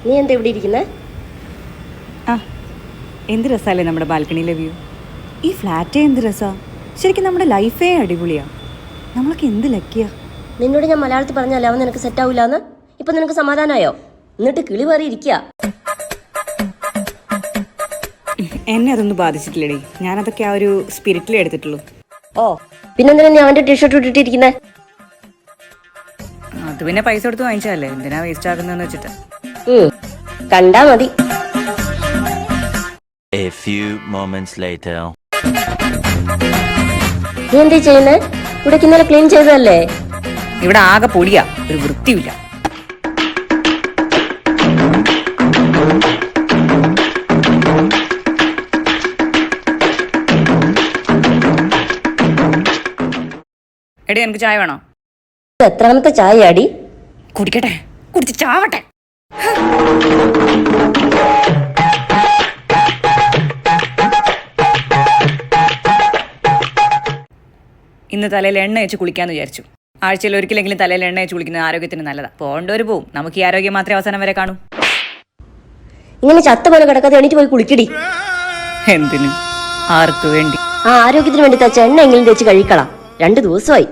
നീ എന്താ ഇവിടെ ഇരിക്കുന്നേ? ആ, എന്ത് രസമല്ലേ നമ്മുടെ ബാൽക്കണിയിലെ വ്യൂ. ഈ ഫ്ലാറ്റേ എന്ത് രസാ. ശരിക്കും നമ്മുടെ ലൈഫേ അടിപൊളിയാ. നമ്മളൊക്കെ എന്ത് ലക്കിയാ. നിന്നോട് ഞാൻ മലയാളത്തിൽ പറഞ്ഞല്ലേ അവൻ നിനക്ക് സെറ്റ് ആവില്ലാന്ന്. ഇപ്പൊ നിനക്ക് സമാധാനമായോ? എന്നിട്ട് കിളി വേറി ഇരിക്കുക. എന്നെ അതൊന്നും ബാധിച്ചിട്ടില്ലടി. ഞാനതൊക്കെ ആ ഒരു സ്പിരിറ്റിലേ എടുത്തിട്ടുള്ളൂ. ഓ, പിന്നെന്തിനാ നീ അവന്റെ ടീഷർട്ട് ഇട്ടിട്ടിരിക്കുന്നേ? അത് പിന്നെ പൈസ കൊടുത്ത് വാങ്ങിച്ചതല്ലേ, എന്തിനാ വേസ്റ്റ് ആക്കുന്നതെന്ന് വെച്ചിട്ട്. കണ്ടാ മതി. A few moments later. നീ എന്താ ചെയ്യുന്നേ? ഇവിടെ ഇന്നലെ ക്ലീൻ ചെയ്തതല്ലേ? ഇവിടെ ആകെ പൊടിയാ, ഒരു വൃത്തിയില്ല. എടി, എനിക്ക് ചായ വേണോ? എത്രാമത്തെ ചായ അടി? കുടിക്കട്ടെ, കുടിച്ച് ചാവട്ടെ. ഇന്ന് തലയിൽ എണ്ണ വെച്ച് കുളിക്കാന്ന് വിചാരിച്ചു. ആഴ്ചയിൽ ഒരിക്കലെങ്കിലും തലയിൽ എണ്ണ വെച്ച് കുളിക്കുന്നത് ആരോഗ്യത്തിന് നല്ലതാ. പോകേണ്ടവര് പോവും, നമുക്ക് ഈ ആരോഗ്യം മാത്രമേ അവസാനം വരെ കാണൂ. ഇങ്ങനെ ചത്ത പോലെ കിടക്കാതെ എണീറ്റ് പോയി കുളിക്കടി. എന്തിനു? ആർക്ക് വേണ്ടി? ആ ആരോഗ്യത്തിന് വേണ്ടി തച്ച എണ്ണ എങ്കിലും തേച്ച് കഴിക്കളാം. 2 ദിവസമായി.